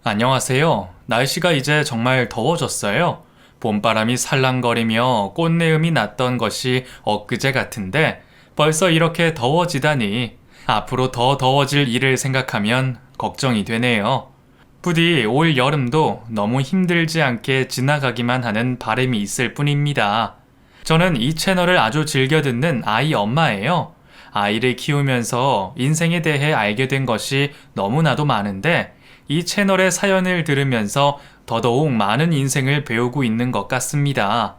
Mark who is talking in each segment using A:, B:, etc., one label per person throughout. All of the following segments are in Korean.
A: 안녕하세요. 날씨가 이제 정말 더워졌어요. 봄바람이 살랑거리며 꽃내음이 났던 것이 엊그제 같은데 벌써 이렇게 더워지다니 앞으로 더 더워질 일을 생각하면 걱정이 되네요. 부디 올 여름도 너무 힘들지 않게 지나가기만 하는 바람이 있을 뿐입니다. 저는 이 채널을 아주 즐겨 듣는 아이 엄마예요. 아이를 키우면서 인생에 대해 알게 된 것이 너무나도 많은데 이 채널의 사연을 들으면서 더더욱 많은 인생을 배우고 있는 것 같습니다.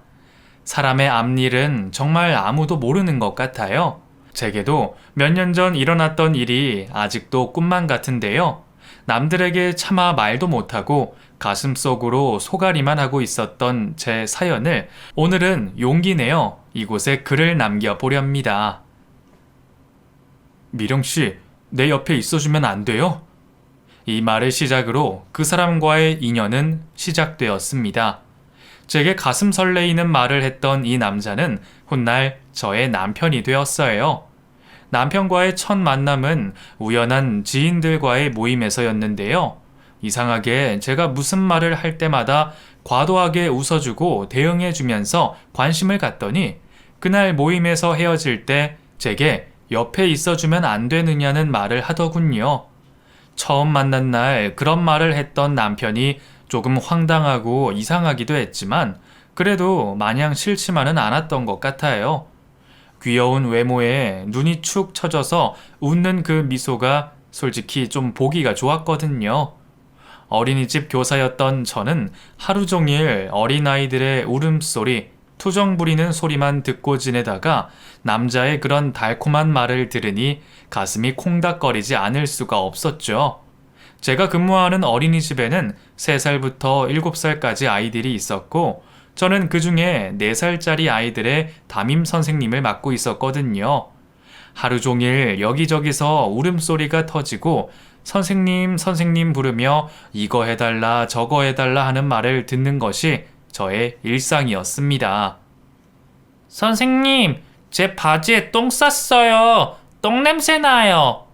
A: 사람의 앞일은 정말 아무도 모르는 것 같아요. 제게도 몇 년 전 일어났던 일이 아직도 꿈만 같은데요. 남들에게 차마 말도 못하고 가슴속으로 소가리만 하고 있었던 제 사연을 오늘은 용기 내어 이곳에 글을 남겨보렵니다. 미령씨, 내 옆에 있어주면 안 돼요? 이 말을 시작으로 그 사람과의 인연은 시작되었습니다. 제게 가슴 설레이는 말을 했던 이 남자는 훗날 저의 남편이 되었어요. 남편과의 첫 만남은 우연한 지인들과의 모임에서였는데요. 이상하게 제가 무슨 말을 할 때마다 과도하게 웃어주고 대응해주면서 관심을 갖더니 그날 모임에서 헤어질 때 제게 옆에 있어주면 안 되느냐는 말을 하더군요. 처음 만난 날 그런 말을 했던 남편이 조금 황당하고 이상하기도 했지만 그래도 마냥 싫지만은 않았던 것 같아요. 귀여운 외모에 눈이 축 처져서 웃는 그 미소가 솔직히 좀 보기가 좋았거든요. 어린이집 교사였던 저는 하루 종일 어린아이들의 울음소리, 투정 부리는 소리만 듣고 지내다가 남자의 그런 달콤한 말을 들으니 가슴이 콩닥거리지 않을 수가 없었죠. 제가 근무하는 어린이집에는 3살부터 7살까지 아이들이 있었고 저는 그 중에 4살짜리 아이들의 담임 선생님을 맡고 있었거든요. 하루 종일 여기저기서 울음소리가 터지고 선생님, 선생님 부르며 이거 해달라, 저거 해달라 하는 말을 듣는 것이 저의 일상이었습니다. 선생님, 제 바지에 똥 쌌어요. 똥 냄새 나요.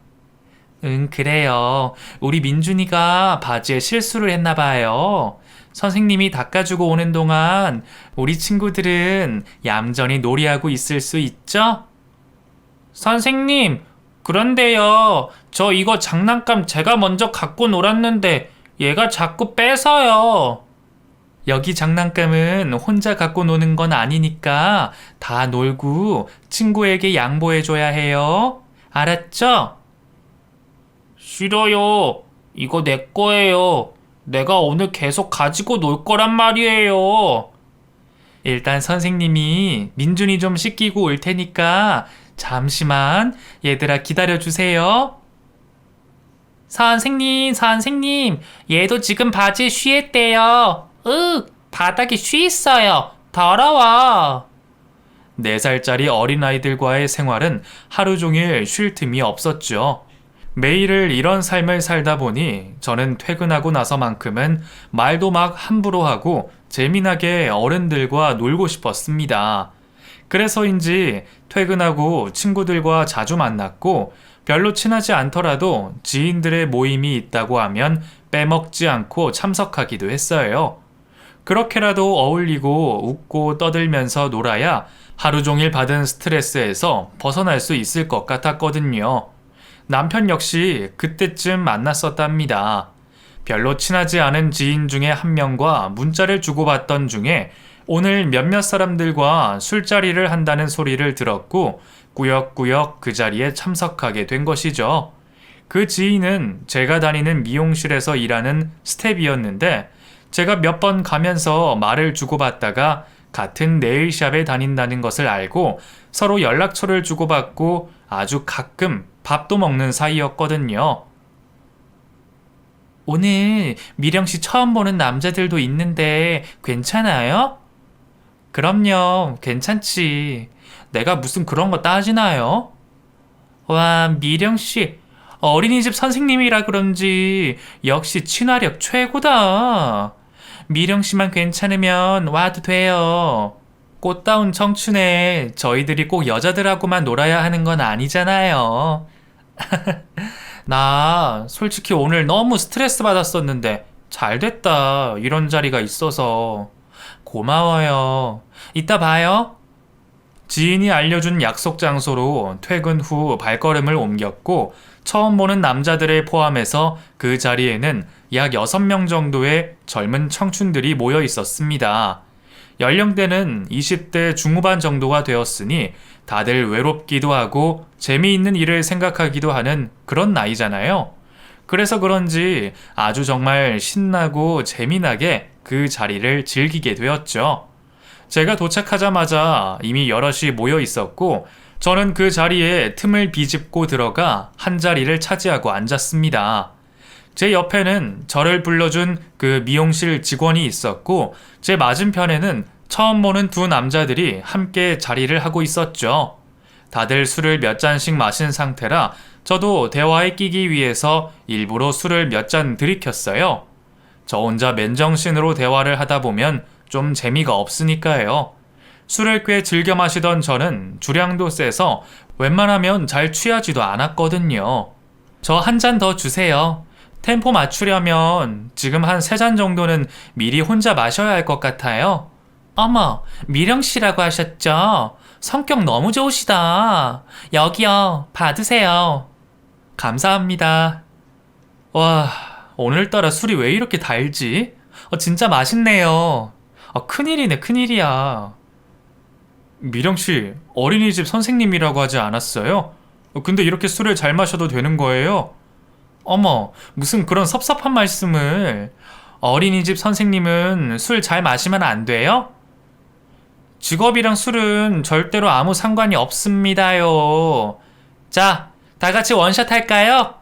A: 응, 그래요. 우리 민준이가 바지에 실수를 했나 봐요. 선생님이 닦아주고 오는 동안 우리 친구들은 얌전히 놀이하고 있을 수 있죠? 선생님, 그런데요. 저 이거 장난감 제가 먼저 갖고 놀았는데 얘가 자꾸 뺏어요. 여기 장난감은 혼자 갖고 노는 건 아니니까 다 놀고 친구에게 양보해줘야 해요. 알았죠? 싫어요. 이거 내 거예요. 내가 오늘 계속 가지고 놀 거란 말이에요. 일단 선생님이 민준이 좀 씻기고 올 테니까 잠시만 얘들아 기다려주세요. 선생님, 선생님, 얘도 지금 바지에 쉬했대요. 바닥에 쉬 있어요. 더러워. 4살짜리 어린아이들과의 생활은 하루 종일 쉴 틈이 없었죠. 매일을 이런 삶을 살다 보니 저는 퇴근하고 나서만큼은 말도 막 함부로 하고 재미나게 어른들과 놀고 싶었습니다. 그래서인지 퇴근하고 친구들과 자주 만났고 별로 친하지 않더라도 지인들의 모임이 있다고 하면 빼먹지 않고 참석하기도 했어요. 그렇게라도 어울리고 웃고 떠들면서 놀아야 하루 종일 받은 스트레스에서 벗어날 수 있을 것 같았거든요. 남편 역시 그때쯤 만났었답니다. 별로 친하지 않은 지인 중에 한 명과 문자를 주고받던 중에 오늘 몇몇 사람들과 술자리를 한다는 소리를 들었고 꾸역꾸역 그 자리에 참석하게 된 것이죠. 그 지인은 제가 다니는 미용실에서 일하는 스텝이었는데 제가 몇 번 가면서 말을 주고받다가 같은 네일샵에 다닌다는 것을 알고 서로 연락처를 주고받고 아주 가끔 밥도 먹는 사이였거든요. 오늘 미령씨 처음 보는 남자들도 있는데 괜찮아요? 그럼요, 괜찮지. 내가 무슨 그런 거 따지나요? 와, 미령씨, 어린이집 선생님이라 그런지 역시 친화력 최고다. 미령씨만 괜찮으면 와도 돼요. 꽃다운 청춘에 저희들이 꼭 여자들하고만 놀아야 하는 건 아니잖아요. 나 솔직히 오늘 너무 스트레스 받았었는데 잘 됐다. 이런 자리가 있어서. 고마워요. 이따 봐요. 지인이 알려준 약속 장소로 퇴근 후 발걸음을 옮겼고 처음 보는 남자들을 포함해서 그 자리에는 약 6명 정도의 젊은 청춘들이 모여 있었습니다. 연령대는 20대 중후반 정도가 되었으니 다들 외롭기도 하고 재미있는 일을 생각하기도 하는 그런 나이잖아요. 그래서 그런지 아주 정말 신나고 재미나게 그 자리를 즐기게 되었죠. 제가 도착하자마자 이미 여럿이 모여 있었고 저는 그 자리에 틈을 비집고 들어가 한 자리를 차지하고 앉았습니다. 제 옆에는 저를 불러준 그 미용실 직원이 있었고 제 맞은편에는 처음 보는 두 남자들이 함께 자리를 하고 있었죠. 다들 술을 몇 잔씩 마신 상태라 저도 대화에 끼기 위해서 일부러 술을 몇 잔 들이켰어요. 저 혼자 맨정신으로 대화를 하다 보면 좀 재미가 없으니까요. 술을 꽤 즐겨 마시던 저는 주량도 세서 웬만하면 잘 취하지도 않았거든요. 저 한 잔 더 주세요. 템포 맞추려면 지금 한 3잔 정도는 미리 혼자 마셔야 할 것 같아요. 어머, 미령 씨라고 하셨죠? 성격 너무 좋으시다. 여기요, 받으세요. 감사합니다. 와, 오늘따라 술이 왜 이렇게 달지? 진짜 맛있네요. 큰일이네, 큰일이야. 미령씨, 어린이집 선생님이라고 하지 않았어요? 근데 이렇게 술을 잘 마셔도 되는 거예요? 어머, 무슨 그런 섭섭한 말씀을. 어린이집 선생님은 술 잘 마시면 안 돼요? 직업이랑 술은 절대로 아무 상관이 없습니다요. 자, 다 같이 원샷 할까요?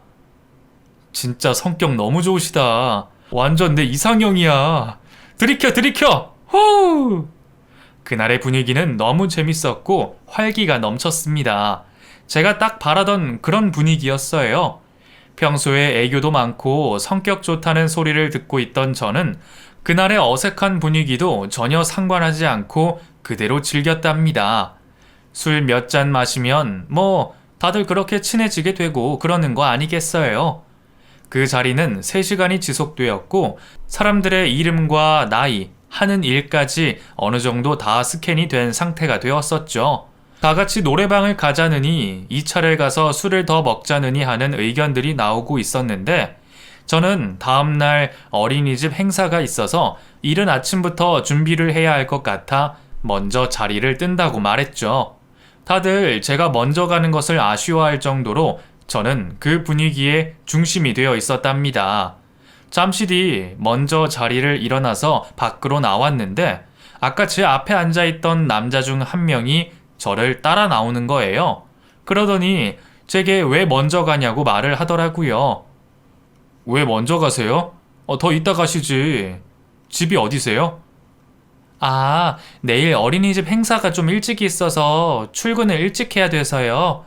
A: 진짜 성격 너무 좋으시다. 완전 내 이상형이야. 들이켜, 들이켜! 후! 그날의 분위기는 너무 재밌었고 활기가 넘쳤습니다. 제가 딱 바라던 그런 분위기였어요. 평소에 애교도 많고 성격 좋다는 소리를 듣고 있던 저는 그날의 어색한 분위기도 전혀 상관하지 않고 그대로 즐겼답니다. 술 몇 잔 마시면 다들 그렇게 친해지게 되고 그러는 거 아니겠어요? 그 자리는 3시간이 지속되었고 사람들의 이름과 나이, 하는 일까지 어느 정도 다 스캔이 된 상태가 되었었죠. 다 같이 노래방을 가자느니 2차를 가서 술을 더 먹자느니 하는 의견들이 나오고 있었는데 저는 다음날 어린이집 행사가 있어서 이른 아침부터 준비를 해야 할 것 같아 먼저 자리를 뜬다고 말했죠. 다들 제가 먼저 가는 것을 아쉬워할 정도로 저는 그 분위기의 중심이 되어 있었답니다. 잠시 뒤 먼저 자리를 일어나서 밖으로 나왔는데 아까 제 앞에 앉아있던 남자 중 한 명이 저를 따라 나오는 거예요. 그러더니 제게 왜 먼저 가냐고 말을 하더라고요. 왜 먼저 가세요? 더 이따 가시지. 집이 어디세요? 아, 내일 어린이집 행사가 좀 일찍 있어서 출근을 일찍 해야 돼서요.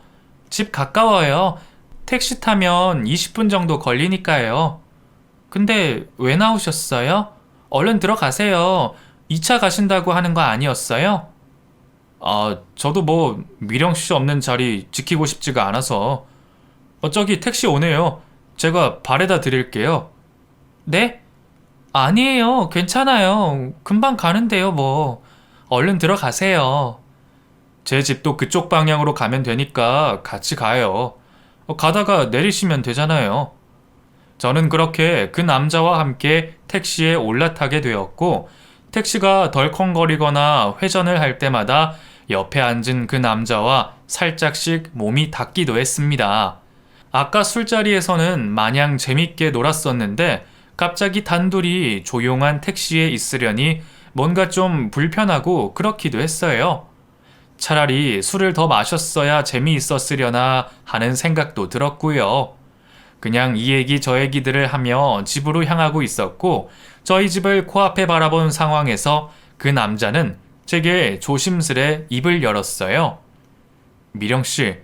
A: 집 가까워요. 택시 타면 20분 정도 걸리니까요. 근데 왜 나오셨어요? 얼른 들어가세요. 2차 가신다고 하는 거 아니었어요? 저도 미령씨 없는 자리 지키고 싶지가 않아서. 저기 택시 오네요. 제가 바래다 드릴게요. 네? 아니에요. 괜찮아요. 금방 가는데요, 얼른 들어가세요. 제 집도 그쪽 방향으로 가면 되니까 같이 가요. 가다가 내리시면 되잖아요. 저는 그렇게 그 남자와 함께 택시에 올라타게 되었고 택시가 덜컹거리거나 회전을 할 때마다 옆에 앉은 그 남자와 살짝씩 몸이 닿기도 했습니다. 아까 술자리에서는 마냥 재밌게 놀았었는데 갑자기 단둘이 조용한 택시에 있으려니 뭔가 좀 불편하고 그렇기도 했어요. 차라리 술을 더 마셨어야 재미있었으려나 하는 생각도 들었고요. 그냥 이 얘기 저 얘기들을 하며 집으로 향하고 있었고 저희 집을 코앞에 바라본 상황에서 그 남자는 제게 조심스레 입을 열었어요. 미령씨,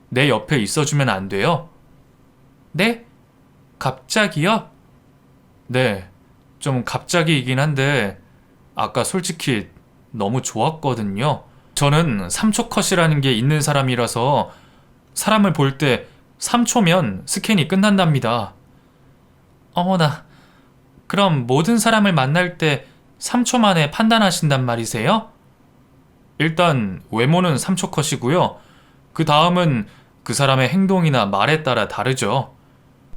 A: 내 옆에 있어주면 안 돼요? 네? 갑자기요? 네, 좀 갑자기이긴 한데 아까 솔직히 너무 좋았거든요. 저는 3초 컷이라는 게 있는 사람이라서 사람을 볼 때 3초면 스캔이 끝난답니다. 어머나, 그럼 모든 사람을 만날 때 3초 만에 판단하신단 말이세요? 일단 외모는 3초 컷이고요. 그 다음은 그 사람의 행동이나 말에 따라 다르죠.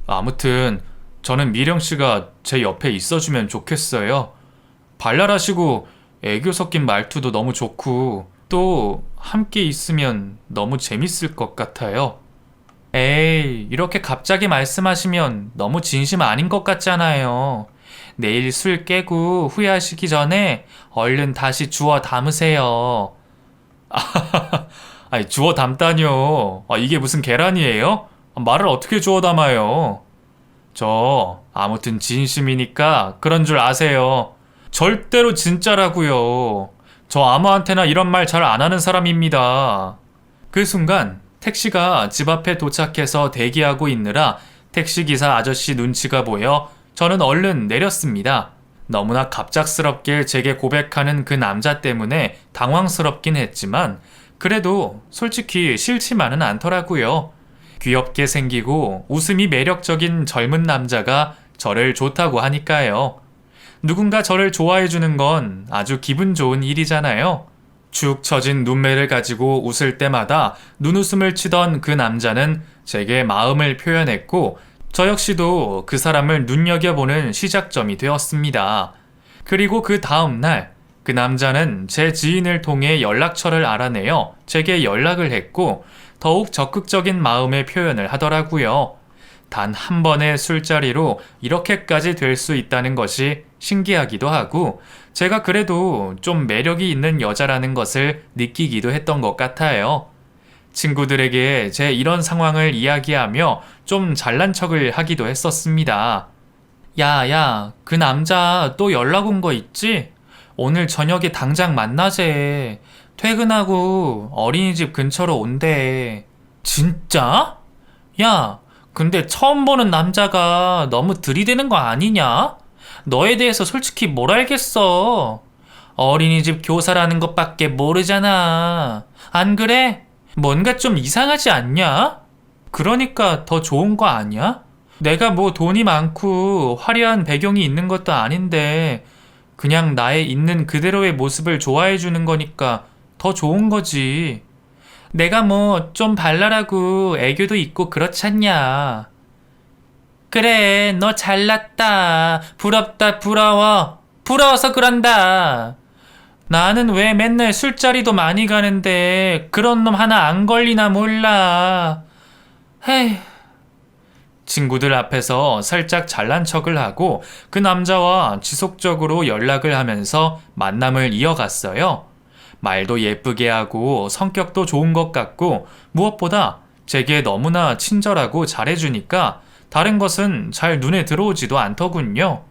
A: 아무튼 저는 미령 씨가 제 옆에 있어주면 좋겠어요. 발랄하시고 애교 섞인 말투도 너무 좋고 또 함께 있으면 너무 재밌을 것 같아요. 에이, 이렇게 갑자기 말씀하시면 너무 진심 아닌 것 같잖아요. 내일 술 깨고 후회하시기 전에 얼른 다시 주워 담으세요. 아니, 주워 담다뇨. 이게 무슨 계란이에요? 말을 어떻게 주워 담아요? 저 아무튼 진심이니까 그런 줄 아세요. 절대로 진짜라고요. 저 아무한테나 이런 말 잘 안 하는 사람입니다. 그 순간 택시가 집 앞에 도착해서 대기하고 있느라 택시기사 아저씨 눈치가 보여 저는 얼른 내렸습니다. 너무나 갑작스럽게 제게 고백하는 그 남자 때문에 당황스럽긴 했지만 그래도 솔직히 싫지만은 않더라고요. 귀엽게 생기고 웃음이 매력적인 젊은 남자가 저를 좋다고 하니까요. 누군가 저를 좋아해주는 건 아주 기분 좋은 일이잖아요. 축 처진 눈매를 가지고 웃을 때마다 눈웃음을 치던 그 남자는 제게 마음을 표현했고 저 역시도 그 사람을 눈여겨보는 시작점이 되었습니다. 그리고 그 다음날 그 남자는 제 지인을 통해 연락처를 알아내어 제게 연락을 했고 더욱 적극적인 마음의 표현을 하더라고요. 단 한 번의 술자리로 이렇게까지 될 수 있다는 것이 신기하기도 하고 제가 그래도 좀 매력이 있는 여자라는 것을 느끼기도 했던 것 같아요. 친구들에게 제 이런 상황을 이야기하며 좀 잘난 척을 하기도 했었습니다. 야, 그 남자 또 연락 온 거 있지? 오늘 저녁에 당장 만나재. 퇴근하고 어린이집 근처로 온대. 진짜? 야, 근데 처음 보는 남자가 너무 들이대는 거 아니냐? 너에 대해서 솔직히 뭘 알겠어? 어린이집 교사라는 것밖에 모르잖아. 안 그래? 뭔가 좀 이상하지 않냐? 그러니까 더 좋은 거 아니야? 내가 뭐 돈이 많고 화려한 배경이 있는 것도 아닌데 그냥 나의 있는 그대로의 모습을 좋아해 주는 거니까 더 좋은 거지. 내가 뭐 좀 발랄하고 애교도 있고 그렇잖냐. 그래, 너 잘났다. 부럽다, 부러워. 부러워서 그런다. 나는 왜 맨날 술자리도 많이 가는데 그런 놈 하나 안 걸리나 몰라. 헤이. 친구들 앞에서 살짝 잘난 척을 하고 그 남자와 지속적으로 연락을 하면서 만남을 이어갔어요. 말도 예쁘게 하고 성격도 좋은 것 같고 무엇보다 제게 너무나 친절하고 잘해주니까 다른 것은 잘 눈에 들어오지도 않더군요.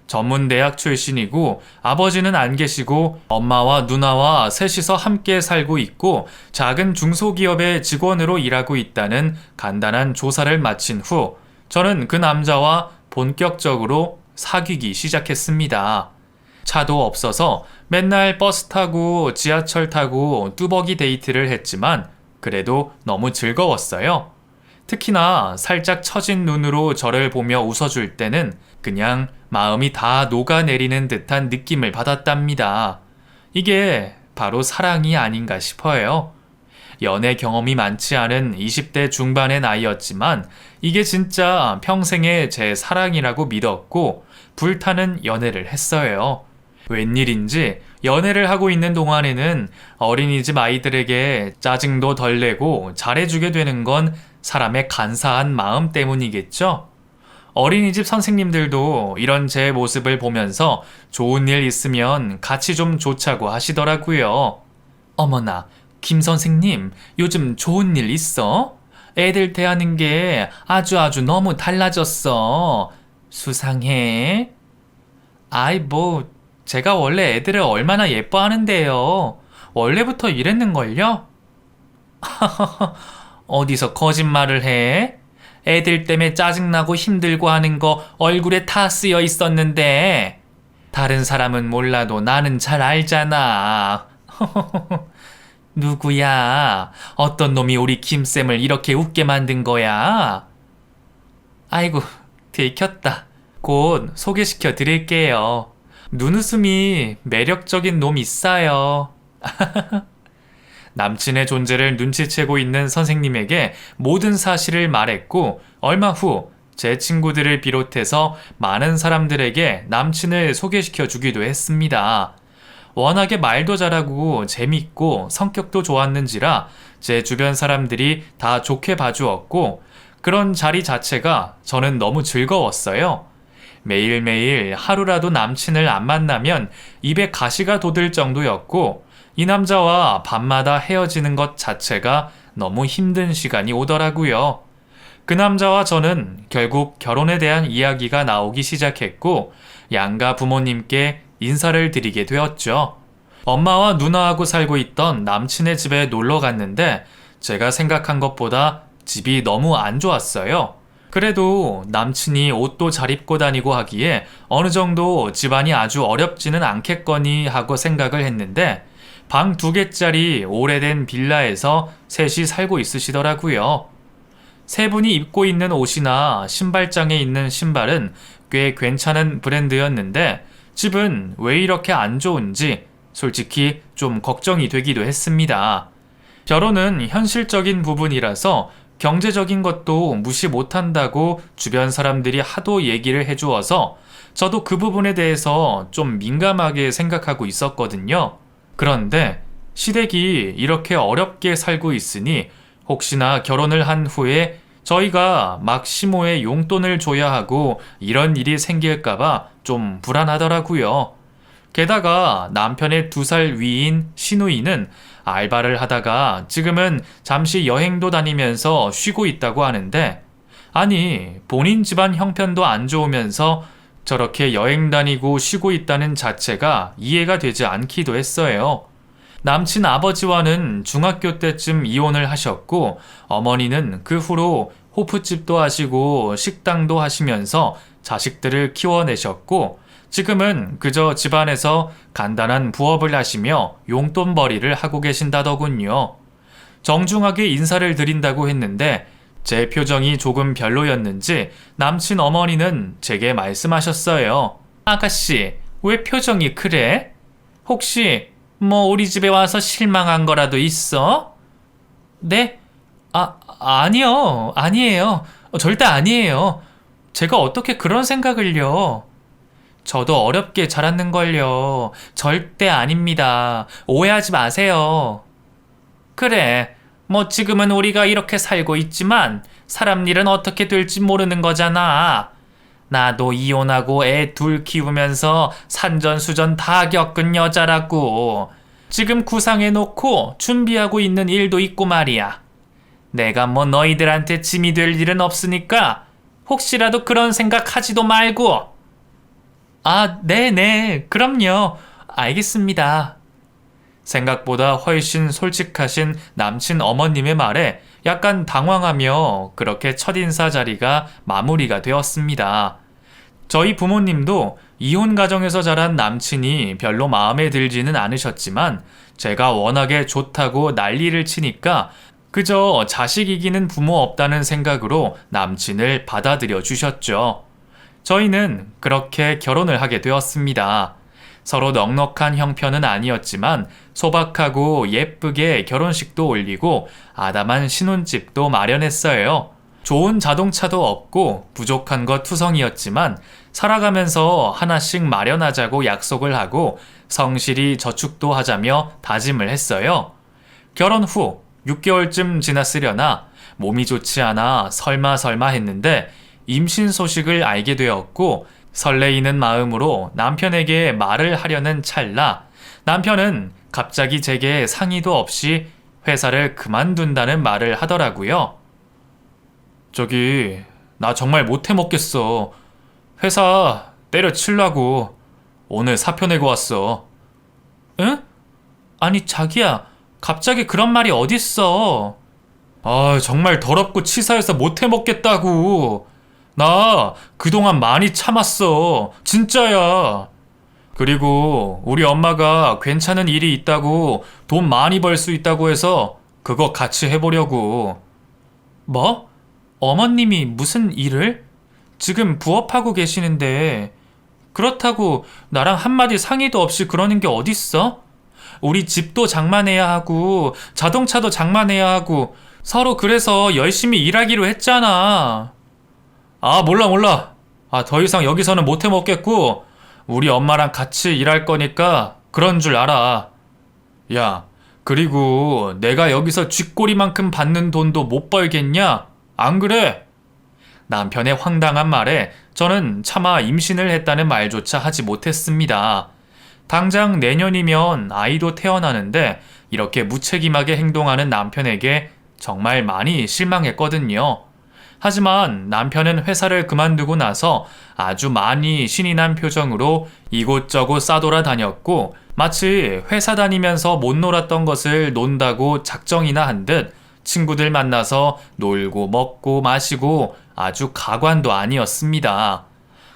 A: 전문대학 출신이고 아버지는 안 계시고 엄마와 누나와 셋이서 함께 살고 있고 작은 중소기업의 직원으로 일하고 있다는 간단한 조사를 마친 후 저는 그 남자와 본격적으로 사귀기 시작했습니다. 차도 없어서 맨날 버스 타고 지하철 타고 뚜벅이 데이트를 했지만 그래도 너무 즐거웠어요. 특히나 살짝 처진 눈으로 저를 보며 웃어줄 때는 그냥 마음이 다 녹아내리는 듯한 느낌을 받았답니다. 이게 바로 사랑이 아닌가 싶어요. 연애 경험이 많지 않은 20대 중반의 나이였지만 이게 진짜 평생의 제 사랑이라고 믿었고 불타는 연애를 했어요. 웬일인지 연애를 하고 있는 동안에는 어린이집 아이들에게 짜증도 덜 내고 잘해주게 되는 건 사람의 간사한 마음 때문이겠죠? 어린이집 선생님들도 이런 제 모습을 보면서 좋은 일 있으면 같이 좀 좋자고 하시더라고요. 어머나, 김 선생님, 요즘 좋은 일 있어? 애들 대하는 게 아주 너무 달라졌어. 수상해. 아이, 제가 원래 애들을 얼마나 예뻐하는데요. 원래부터 이랬는걸요? 어디서 거짓말을 해? 애들 때문에 짜증나고 힘들고 하는 거 얼굴에 다 쓰여 있었는데 다른 사람은 몰라도 나는 잘 알잖아. 누구야? 어떤 놈이 우리 김쌤을 이렇게 웃게 만든 거야? 아이고, 들켰다. 곧 소개시켜 드릴게요. 눈웃음이 매력적인 놈 있어요. 남친의 존재를 눈치채고 있는 선생님에게 모든 사실을 말했고, 얼마 후 제 친구들을 비롯해서 많은 사람들에게 남친을 소개시켜 주기도 했습니다. 워낙에 말도 잘하고 재밌고 성격도 좋았는지라 제 주변 사람들이 다 좋게 봐주었고, 그런 자리 자체가 저는 너무 즐거웠어요. 매일매일 하루라도 남친을 안 만나면 입에 가시가 돋을 정도였고, 이 남자와 밤마다 헤어지는 것 자체가 너무 힘든 시간이 오더라고요. 그 남자와 저는 결국 결혼에 대한 이야기가 나오기 시작했고, 양가 부모님께 인사를 드리게 되었죠. 엄마와 누나하고 살고 있던 남친의 집에 놀러 갔는데, 제가 생각한 것보다 집이 너무 안 좋았어요. 그래도 남친이 옷도 잘 입고 다니고 하기에 어느 정도 집안이 아주 어렵지는 않겠거니 하고 생각을 했는데, 방 2개짜리 오래된 빌라에서 셋이 살고 있으시더라고요. 세 분이 입고 있는 옷이나 신발장에 있는 신발은 꽤 괜찮은 브랜드였는데, 집은 왜 이렇게 안 좋은지 솔직히 좀 걱정이 되기도 했습니다. 결혼은 현실적인 부분이라서 경제적인 것도 무시 못한다고 주변 사람들이 하도 얘기를 해주어서 저도 그 부분에 대해서 좀 민감하게 생각하고 있었거든요. 그런데 시댁이 이렇게 어렵게 살고 있으니 혹시나 결혼을 한 후에 저희가 막 시모에 용돈을 줘야 하고 이런 일이 생길까봐 좀 불안하더라고요. 게다가 남편의 2살 위인 시누이는 알바를 하다가 지금은 잠시 여행도 다니면서 쉬고 있다고 하는데, 아니, 본인 집안 형편도 안 좋으면서 저렇게 여행 다니고 쉬고 있다는 자체가 이해가 되지 않기도 했어요. 남친 아버지와는 중학교 때쯤 이혼을 하셨고, 어머니는 그 후로 호프집도 하시고 식당도 하시면서 자식들을 키워내셨고, 지금은 그저 집안에서 간단한 부업을 하시며 용돈벌이를 하고 계신다더군요. 정중하게 인사를 드린다고 했는데 제 표정이 조금 별로였는지 남친 어머니는 제게 말씀하셨어요. 아가씨, 왜 표정이 그래? 혹시 우리 집에 와서 실망한 거라도 있어? 네? 아니에요. 절대 아니에요. 제가 어떻게 그런 생각을요? 저도 어렵게 자랐는걸요. 절대 아닙니다. 오해하지 마세요. 그래, 지금은 우리가 이렇게 살고 있지만 사람 일은 어떻게 될지 모르는 거잖아. 나도 이혼하고 애 2 키우면서 산전수전 다 겪은 여자라고. 지금 구상해놓고 준비하고 있는 일도 있고 말이야. 내가 너희들한테 짐이 될 일은 없으니까 혹시라도 그런 생각하지도 말고. 네네, 그럼요. 알겠습니다. 생각보다 훨씬 솔직하신 남친 어머님의 말에 약간 당황하며 그렇게 첫인사 자리가 마무리가 되었습니다. 저희 부모님도 이혼 가정에서 자란 남친이 별로 마음에 들지는 않으셨지만 제가 워낙에 좋다고 난리를 치니까 그저 자식 이기는 부모 없다는 생각으로 남친을 받아들여 주셨죠. 저희는 그렇게 결혼을 하게 되었습니다. 서로 넉넉한 형편은 아니었지만 소박하고 예쁘게 결혼식도 올리고 아담한 신혼집도 마련했어요. 좋은 자동차도 없고 부족한 것 투성이었지만 살아가면서 하나씩 마련하자고 약속을 하고 성실히 저축도 하자며 다짐을 했어요. 결혼 후 6개월쯤 지났으려나 몸이 좋지 않아 설마 했는데 임신 소식을 알게 되었고, 설레이는 마음으로 남편에게 말을 하려는 찰나 남편은 갑자기 제게 상의도 없이 회사를 그만둔다는 말을 하더라고요. 저기, 나 정말 못해 먹겠어. 회사 때려치려고 오늘 사표 내고 왔어. 응? 아니 자기야, 갑자기 그런 말이 어딨어. 정말 더럽고 치사해서 못해 먹겠다고. 나 그동안 많이 참았어. 진짜야. 그리고 우리 엄마가 괜찮은 일이 있다고 돈 많이 벌 수 있다고 해서 그거 같이 해보려고. 뭐? 어머님이 무슨 일을? 지금 부업하고 계시는데 그렇다고 나랑 한마디 상의도 없이 그러는 게 어딨어? 우리 집도 장만해야 하고 자동차도 장만해야 하고 서로 그래서 열심히 일하기로 했잖아. 아, 몰라. 아, 더 이상 여기서는 못 해먹겠고 우리 엄마랑 같이 일할 거니까 그런 줄 알아. 야, 그리고 내가 여기서 쥐꼬리만큼 받는 돈도 못 벌겠냐? 안 그래? 남편의 황당한 말에 저는 차마 임신을 했다는 말조차 하지 못했습니다. 당장 내년이면 아이도 태어나는데 이렇게 무책임하게 행동하는 남편에게 정말 많이 실망했거든요. 하지만 남편은 회사를 그만두고 나서 아주 많이 신이 난 표정으로 이곳저곳 싸돌아다녔고 마치 회사 다니면서 못 놀았던 것을 논다고 작정이나 한 듯 친구들 만나서 놀고 먹고 마시고 아주 가관도 아니었습니다.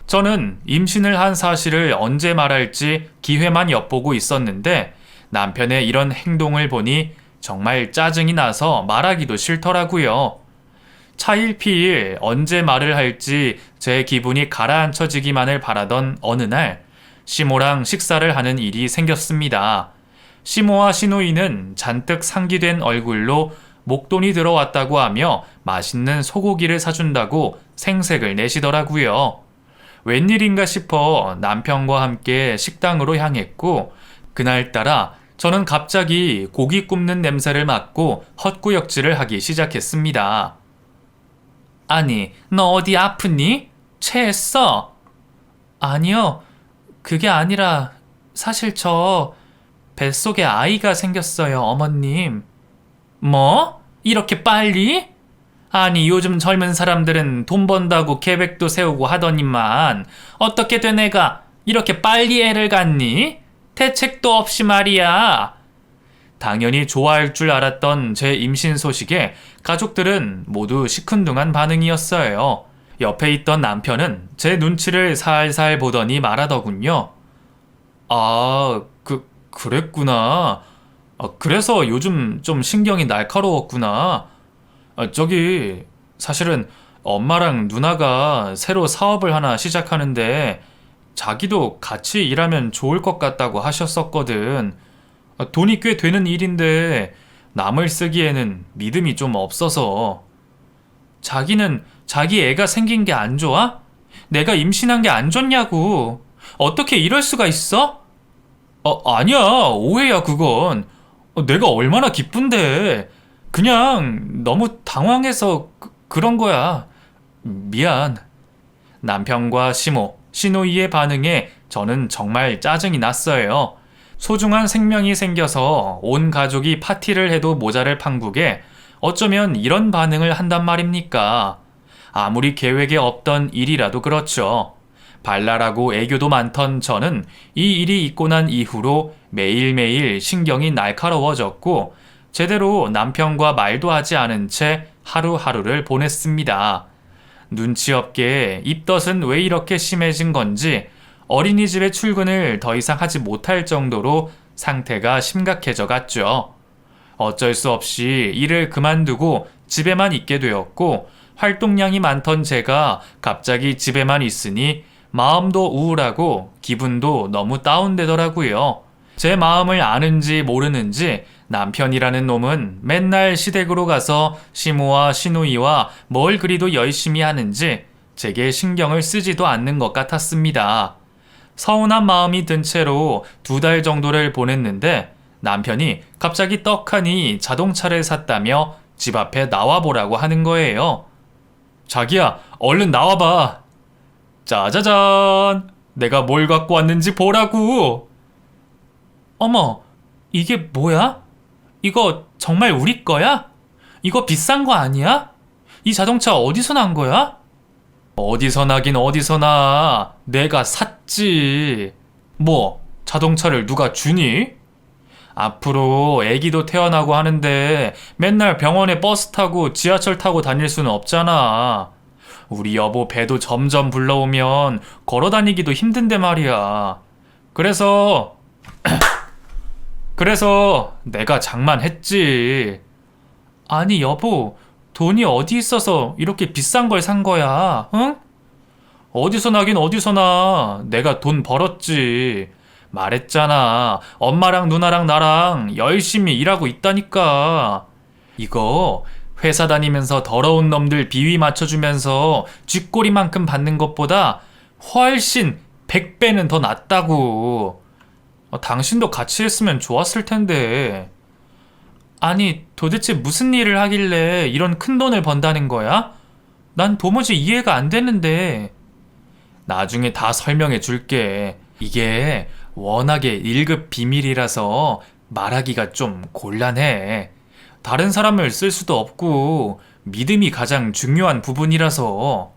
A: 저는 임신을 한 사실을 언제 말할지 기회만 엿보고 있었는데 남편의 이런 행동을 보니 정말 짜증이 나서 말하기도 싫더라고요. 차일피일 언제 말을 할지 제 기분이 가라앉혀지기만을 바라던 어느 날 시모랑 식사를 하는 일이 생겼습니다. 시모와 시노이는 잔뜩 상기된 얼굴로 목돈이 들어왔다고 하며 맛있는 소고기를 사준다고 생색을 내시더라고요. 웬일인가 싶어 남편과 함께 식당으로 향했고 그날따라 저는 갑자기 고기 굽는 냄새를 맡고 헛구역질을 하기 시작했습니다. 아니, 너 어디 아프니? 체했어? 아니요, 그게 아니라 사실 저 뱃속에 아이가 생겼어요, 어머님. 뭐? 이렇게 빨리? 아니, 요즘 젊은 사람들은 돈 번다고 계획도 세우고 하더니만 어떻게 된 애가 이렇게 빨리 애를 갖니? 대책도 없이 말이야. 당연히 좋아할 줄 알았던 제 임신 소식에 가족들은 모두 시큰둥한 반응이었어요. 옆에 있던 남편은 제 눈치를 살살 보더니 말하더군요. 아, 그랬구나. 그래서 요즘 좀 신경이 날카로웠구나. 저기, 사실은 엄마랑 누나가 새로 사업을 하나 시작하는데 자기도 같이 일하면 좋을 것 같다고 하셨었거든. 돈이 꽤 되는 일인데 남을 쓰기에는 믿음이 좀 없어서. 자기는 자기 애가 생긴 게 안 좋아? 내가 임신한 게 안 좋냐고. 어떻게 이럴 수가 있어? 아니야. 오해야, 그건. 내가 얼마나 기쁜데. 그냥 너무 당황해서 그런 거야. 미안. 남편과 시모, 시노이의 반응에 저는 정말 짜증이 났어요. 소중한 생명이 생겨서 온 가족이 파티를 해도 모자랄 판국에 어쩌면 이런 반응을 한단 말입니까? 아무리 계획에 없던 일이라도 그렇죠. 발랄하고 애교도 많던 저는 이 일이 있고 난 이후로 매일매일 신경이 날카로워졌고 제대로 남편과 말도 하지 않은 채 하루하루를 보냈습니다. 눈치 없게 입덧은 왜 이렇게 심해진 건지 어린이집에 출근을 더 이상 하지 못할 정도로 상태가 심각해져 갔죠. 어쩔 수 없이 일을 그만두고 집에만 있게 되었고 활동량이 많던 제가 갑자기 집에만 있으니 마음도 우울하고 기분도 너무 다운되더라고요. 제 마음을 아는지 모르는지 남편이라는 놈은 맨날 시댁으로 가서 시모와 시누이와 뭘 그리도 열심히 하는지 제게 신경을 쓰지도 않는 것 같았습니다. 서운한 마음이 든 채로 2달 정도를 보냈는데 남편이 갑자기 떡하니 자동차를 샀다며 집 앞에 나와보라고 하는 거예요. 자기야, 얼른 나와봐. 짜자잔! 내가 뭘 갖고 왔는지 보라고! 어머, 이게 뭐야? 이거 정말 우리 거야? 이거 비싼 거 아니야? 이 자동차 어디서 난 거야? 어디서 나긴 어디서 나. 내가 샀지. 뭐, 자동차를 누가 주니? 앞으로 애기도 태어나고 하는데 맨날 병원에 버스 타고 지하철 타고 다닐 수는 없잖아. 우리 여보 배도 점점 불러오면 걸어 다니기도 힘든데 말이야. 그래서 내가 장만했지. 아니 여보, 돈이 어디 있어서 이렇게 비싼 걸 산 거야, 응? 어디서 나긴 어디서 나. 내가 돈 벌었지. 말했잖아. 엄마랑 누나랑 나랑 열심히 일하고 있다니까. 이거 회사 다니면서 더러운 놈들 비위 맞춰주면서 쥐꼬리만큼 받는 것보다 훨씬 100배는 더 낫다고. 당신도 같이 했으면 좋았을 텐데. 아니, 도대체 무슨 일을 하길래 이런 큰 돈을 번다는 거야? 난 도무지 이해가 안 되는데. 나중에 다 설명해 줄게. 이게 워낙에 1급 비밀이라서 말하기가 좀 곤란해. 다른 사람을 쓸 수도 없고 믿음이 가장 중요한 부분이라서.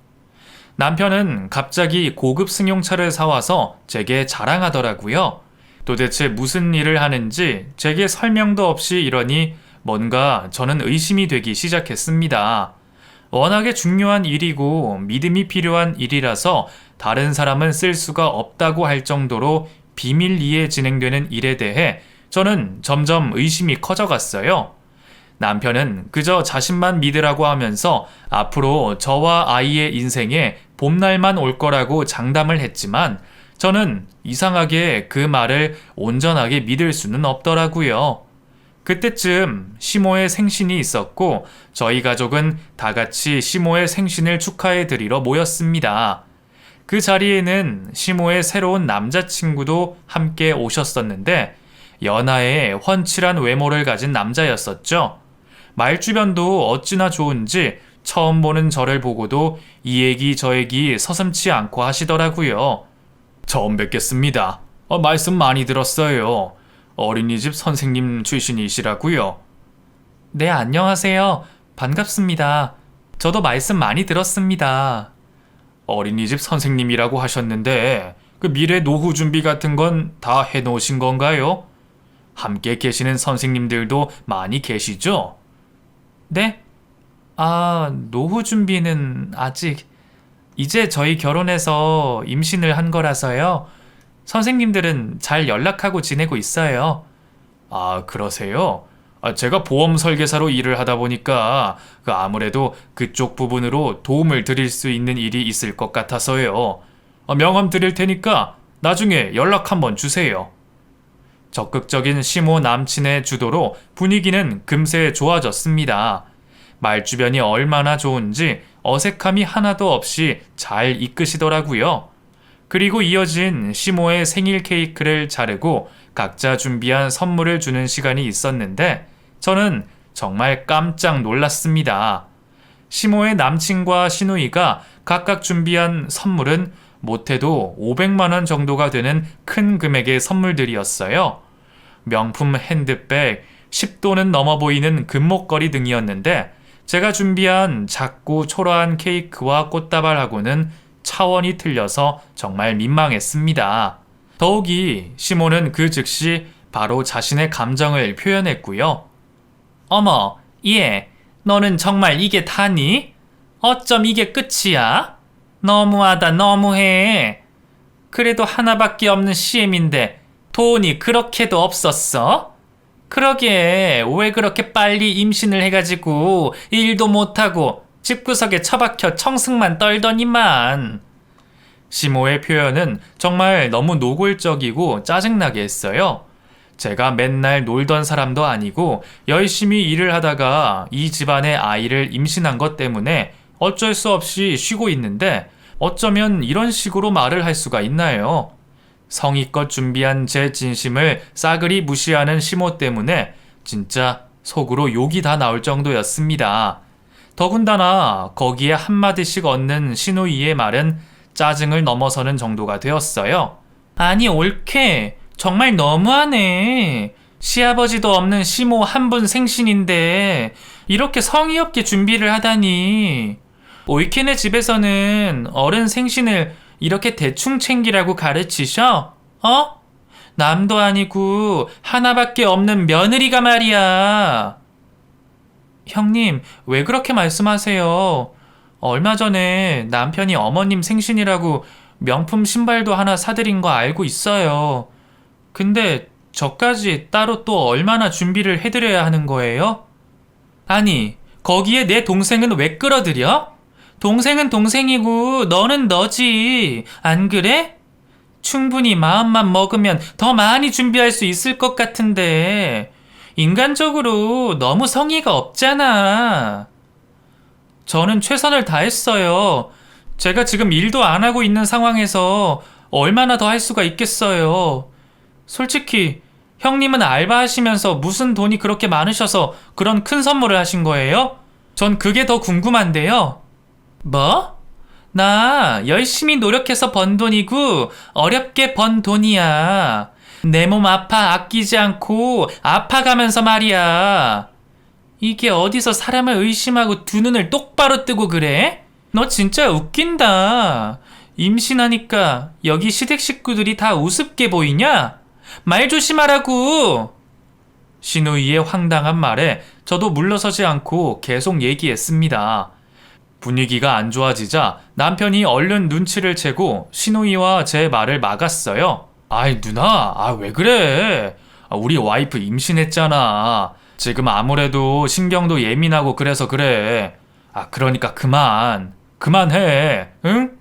A: 남편은 갑자기 고급 승용차를 사와서 제게 자랑하더라고요. 도대체 무슨 일을 하는지 제게 설명도 없이 이러니 뭔가 저는 의심이 되기 시작했습니다. 워낙에 중요한 일이고 믿음이 필요한 일이라서 다른 사람은 쓸 수가 없다고 할 정도로 비밀리에 진행되는 일에 대해 저는 점점 의심이 커져갔어요. 남편은 그저 자신만 믿으라고 하면서 앞으로 저와 아이의 인생에 봄날만 올 거라고 장담을 했지만 저는 이상하게 그 말을 온전하게 믿을 수는 없더라고요. 그때쯤 시모의 생신이 있었고 저희 가족은 다 같이 시모의 생신을 축하해 드리러 모였습니다. 그 자리에는 시모의 새로운 남자친구도 함께 오셨었는데 연하에 훤칠한 외모를 가진 남자였었죠. 말주변도 어찌나 좋은지 처음 보는 저를 보고도 이 얘기 저 얘기 서슴지 않고 하시더라고요. 처음 뵙겠습니다. 말씀 많이 들었어요. 어린이집 선생님 출신이시라고요. 네, 안녕하세요. 반갑습니다. 저도 말씀 많이 들었습니다. 어린이집 선생님이라고 하셨는데 그 미래 노후 준비 같은 건 다 해놓으신 건가요? 함께 계시는 선생님들도 많이 계시죠? 네? 노후 준비는 아직. 이제 저희 결혼해서 임신을 한 거라서요. 선생님들은 잘 연락하고 지내고 있어요. 그러세요? 제가 보험 설계사로 일을 하다 보니까 아무래도 그쪽 부분으로 도움을 드릴 수 있는 일이 있을 것 같아서요. 명함 드릴 테니까 나중에 연락 한번 주세요. 적극적인 시모 남친의 주도로 분위기는 금세 좋아졌습니다. 말주변이 얼마나 좋은지 어색함이 하나도 없이 잘 이끄시더라고요. 그리고 이어진 시모의 생일 케이크를 자르고 각자 준비한 선물을 주는 시간이 있었는데 저는 정말 깜짝 놀랐습니다. 시모의 남친과 시누이가 각각 준비한 선물은 못해도 500만 원 정도가 되는 큰 금액의 선물들이었어요. 명품 핸드백, 10도는 넘어 보이는 금목걸이 등이었는데 제가 준비한 작고 초라한 케이크와 꽃다발하고는 차원이 틀려서 정말 민망했습니다. 더욱이 시모는 그 즉시 바로 자신의 감정을 표현했고요. 어머, 얘, 너는 정말 이게 다니? 어쩜 이게 끝이야? 너무하다, 너무해. 그래도 하나밖에 없는 CM인데 돈이 그렇게도 없었어? 그러게 왜 그렇게 빨리 임신을 해가지고 일도 못하고 집구석에 처박혀 청승만 떨더니만. 시모의 표현은 정말 너무 노골적이고 짜증나게 했어요. 제가 맨날 놀던 사람도 아니고 열심히 일을 하다가 이 집안의 아이를 임신한 것 때문에 어쩔 수 없이 쉬고 있는데 어쩌면 이런 식으로 말을 할 수가 있나요? 성의껏 준비한 제 진심을 싸그리 무시하는 시모 때문에 진짜 속으로 욕이 다 나올 정도였습니다. 더군다나 거기에 한마디씩 얻는 시누이의 말은 짜증을 넘어서는 정도가 되었어요. 아니 옳게 정말 너무하네. 시아버지도 없는 시모 한 분 생신인데 이렇게 성의 없게 준비를 하다니. 오이케네 집에서는 어른 생신을 이렇게 대충 챙기라고 가르치셔? 남도 아니고 하나밖에 없는 며느리가 말이야. 형님, 왜 그렇게 말씀하세요? 얼마 전에 남편이 어머님 생신이라고 명품 신발도 하나 사드린 거 알고 있어요. 근데 저까지 따로 또 얼마나 준비를 해드려야 하는 거예요? 아니, 거기에 내 동생은 왜 끌어들여? 동생은 동생이고 너는 너지. 안 그래? 충분히 마음만 먹으면 더 많이 준비할 수 있을 것 같은데 인간적으로 너무 성의가 없잖아. 저는 최선을 다했어요. 제가 지금 일도 안 하고 있는 상황에서 얼마나 더 할 수가 있겠어요. 솔직히 형님은 알바하시면서 무슨 돈이 그렇게 많으셔서 그런 큰 선물을 하신 거예요? 전 그게 더 궁금한데요. 뭐? 나 열심히 노력해서 번 돈이고 어렵게 번 돈이야. 내 몸 아끼지 않고 아파가면서 말이야. 이게 어디서 사람을 의심하고 두 눈을 똑바로 뜨고 그래? 너 진짜 웃긴다. 임신하니까 여기 시댁 식구들이 다 우습게 보이냐? 말 조심하라고. 신우이의 황당한 말에 저도 물러서지 않고 계속 얘기했습니다. 분위기가 안 좋아지자 남편이 얼른 눈치를 채고 신우이와 제 말을 막았어요. 아이 누나, 왜 그래? 우리 와이프 임신했잖아. 지금 아무래도 신경도 예민하고 그래서 그래. 그러니까 그만해. 응?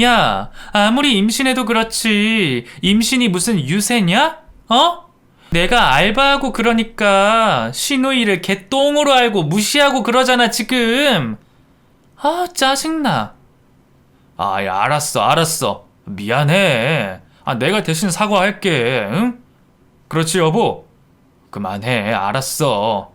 A: 야, 아무리 임신해도 그렇지 임신이 무슨 유세냐? 어? 내가 알바하고 그러니까 신우이를 개똥으로 알고 무시하고 그러잖아 지금. 짜증나. 야, 알았어. 미안해. 내가 대신 사과할게. 응? 그렇지 여보. 그만해. 알았어.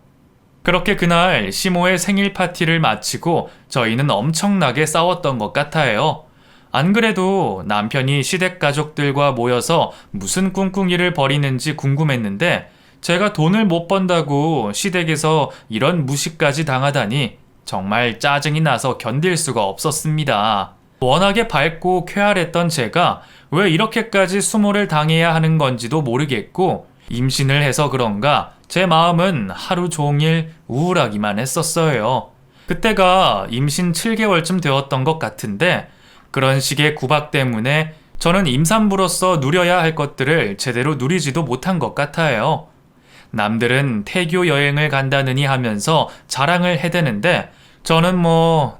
A: 그렇게 그날 시모의 생일 파티를 마치고 저희는 엄청나게 싸웠던 것 같아요. 안 그래도 남편이 시댁 가족들과 모여서 무슨 꿍꿍이를 벌이는지 궁금했는데 제가 돈을 못 번다고 시댁에서 이런 무시까지 당하다니 정말 짜증이 나서 견딜 수가 없었습니다. 워낙에 밝고 쾌활했던 제가 왜 이렇게까지 수모를 당해야 하는 건지도 모르겠고 임신을 해서 그런가 제 마음은 하루 종일 우울하기만 했었어요. 그때가 임신 7개월쯤 되었던 것 같은데 그런 식의 구박 때문에 저는 임산부로서 누려야 할 것들을 제대로 누리지도 못한 것 같아요. 남들은 태교 여행을 간다느니 하면서 자랑을 해대는데 저는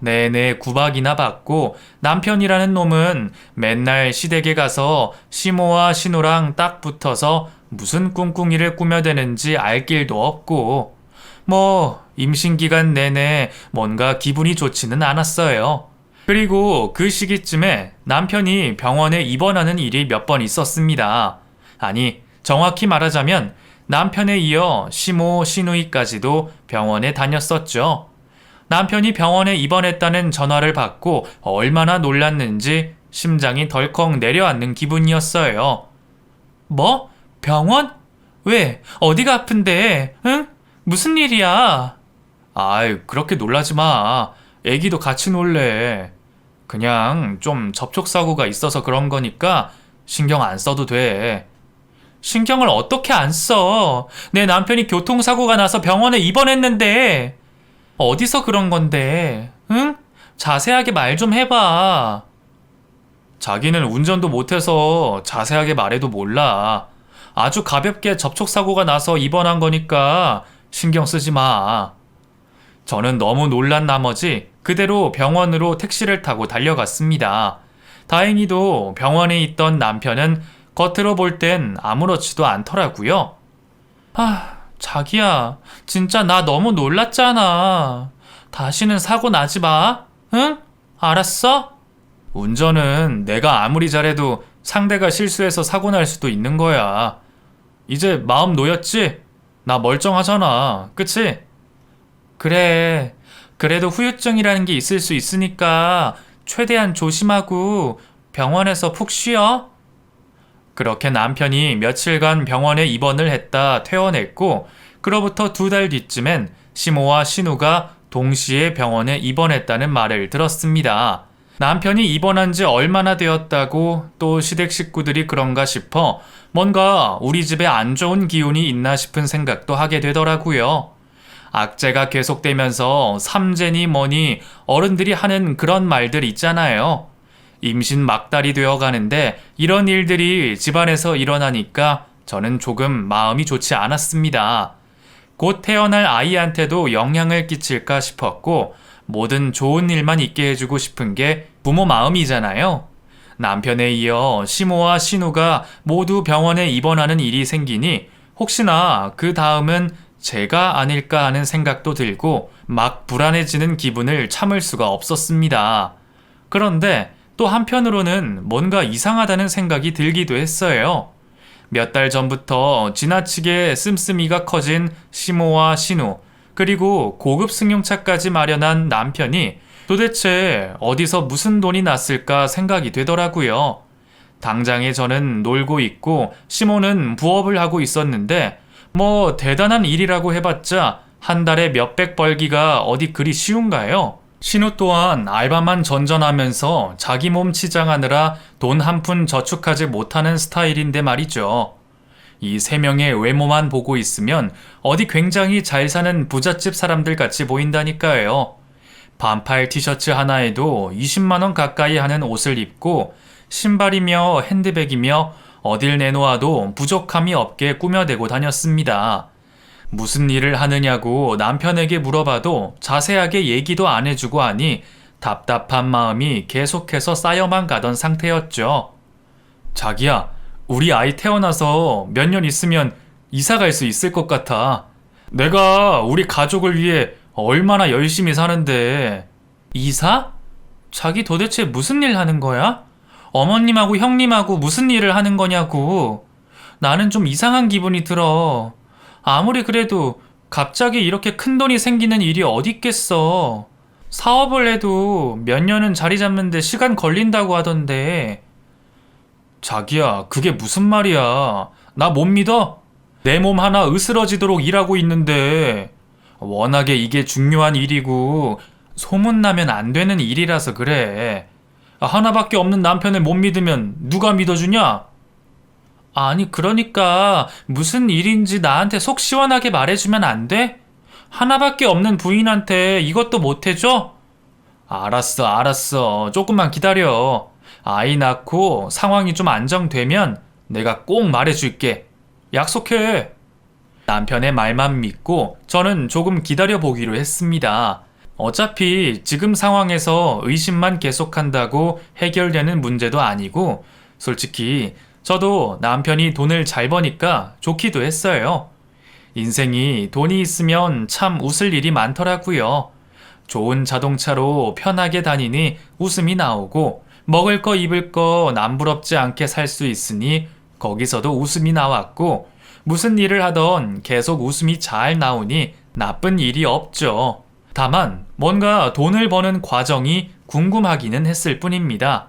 A: 내내 구박이나 받고 남편이라는 놈은 맨날 시댁에 가서 시모와 신우랑 딱 붙어서 무슨 꿍꿍이를 꾸며대는지 알 길도 없고 임신 기간 내내 뭔가 기분이 좋지는 않았어요. 그리고 그 시기쯤에 남편이 병원에 입원하는 일이 몇 번 있었습니다. 아니, 정확히 말하자면 남편에 이어 시모, 시누이까지도 병원에 다녔었죠. 남편이 병원에 입원했다는 전화를 받고 얼마나 놀랐는지 심장이 덜컥 내려앉는 기분이었어요. 뭐? 병원? 왜? 어디가 아픈데? 응? 무슨 일이야? 그렇게 놀라지 마. 애기도 같이 놀래. 그냥 좀 접촉사고가 있어서 그런 거니까 신경 안 써도 돼. 신경을 어떻게 안 써? 내 남편이 교통사고가 나서 병원에 입원했는데. 어디서 그런 건데? 응? 자세하게 말 좀 해봐. 자기는 운전도 못해서 자세하게 말해도 몰라. 아주 가볍게 접촉사고가 나서 입원한 거니까 신경 쓰지 마. 저는 너무 놀란 나머지 그대로 병원으로 택시를 타고 달려갔습니다. 다행히도 병원에 있던 남편은 겉으로 볼 땐 아무렇지도 않더라고요. 자기야, 진짜 나 너무 놀랐잖아. 다시는 사고 나지 마. 응? 알았어? 운전은 내가 아무리 잘해도 상대가 실수해서 사고 날 수도 있는 거야. 이제 마음 놓였지? 나 멀쩡하잖아. 그치? 그래. 그래도 후유증이라는 게 있을 수 있으니까 최대한 조심하고 병원에서 푹 쉬어. 그렇게 남편이 며칠간 병원에 입원을 했다 퇴원했고 그로부터 2달 뒤쯤엔 시모와 신우가 동시에 병원에 입원했다는 말을 들었습니다. 남편이 입원한 지 얼마나 되었다고 또 시댁 식구들이 그런가 싶어 뭔가 우리 집에 안 좋은 기운이 있나 싶은 생각도 하게 되더라고요. 악재가 계속되면서 삼재니 뭐니 어른들이 하는 그런 말들 있잖아요. 임신 막달이 되어 가는데 이런 일들이 집안에서 일어나니까 저는 조금 마음이 좋지 않았습니다. 곧 태어날 아이한테도 영향을 끼칠까 싶었고 모든 좋은 일만 있게 해주고 싶은 게 부모 마음이잖아요. 남편에 이어 시모와 신우가 모두 병원에 입원하는 일이 생기니 혹시나 그 다음은 제가 아닐까 하는 생각도 들고 막 불안해지는 기분을 참을 수가 없었습니다. 그런데 또 한편으로는 뭔가 이상하다는 생각이 들기도 했어요. 몇 달 전부터 지나치게 씀씀이가 커진 시모와 신우, 그리고 고급 승용차까지 마련한 남편이 도대체 어디서 무슨 돈이 났을까 생각이 되더라고요. 당장에 저는 놀고 있고 시모는 부업을 하고 있었는데 뭐 대단한 일이라고 해봤자 한 달에 몇백 벌기가 어디 그리 쉬운가요? 신우 또한 알바만 전전하면서 자기 몸 치장하느라 돈 한 푼 저축하지 못하는 스타일인데 말이죠. 이 세 명의 외모만 보고 있으면 어디 굉장히 잘 사는 부잣집 사람들 같이 보인다니까요. 반팔 티셔츠 하나에도 20만 원 가까이 하는 옷을 입고 신발이며 핸드백이며 어딜 내놓아도 부족함이 없게 꾸며대고 다녔습니다. 무슨 일을 하느냐고 남편에게 물어봐도 자세하게 얘기도 안 해주고 하니 답답한 마음이 계속해서 쌓여만 가던 상태였죠. 자기야, 우리 아이 태어나서 몇 년 있으면 이사 갈 수 있을 것 같아. 내가 우리 가족을 위해 얼마나 열심히 사는데. 이사? 자기 도대체 무슨 일 하는 거야? 어머님하고 형님하고 무슨 일을 하는 거냐고. 나는 좀 이상한 기분이 들어. 아무리 그래도 갑자기 이렇게 큰 돈이 생기는 일이 어디 있겠어. 사업을 해도 몇 년은 자리 잡는데 시간 걸린다고 하던데. 자기야, 그게 무슨 말이야. 나 못 믿어? 내 몸 하나 으스러지도록 일하고 있는데 워낙에 이게 중요한 일이고 소문나면 안 되는 일이라서 그래. 하나밖에 없는 남편을 못 믿으면 누가 믿어주냐? 아니, 그러니까 무슨 일인지 나한테 속 시원하게 말해주면 안 돼? 하나밖에 없는 부인한테 이것도 못 해줘? 알았어. 조금만 기다려. 아이 낳고 상황이 좀 안정되면 내가 꼭 말해줄게. 약속해. 남편의 말만 믿고 저는 조금 기다려보기로 했습니다. 어차피 지금 상황에서 의심만 계속한다고 해결되는 문제도 아니고 솔직히 저도 남편이 돈을 잘 버니까 좋기도 했어요. 인생이 돈이 있으면 참 웃을 일이 많더라고요. 좋은 자동차로 편하게 다니니 웃음이 나오고 먹을 거 입을 거 남부럽지 않게 살 수 있으니 거기서도 웃음이 나왔고 무슨 일을 하던 계속 웃음이 잘 나오니 나쁜 일이 없죠. 다만 뭔가 돈을 버는 과정이 궁금하기는 했을 뿐입니다.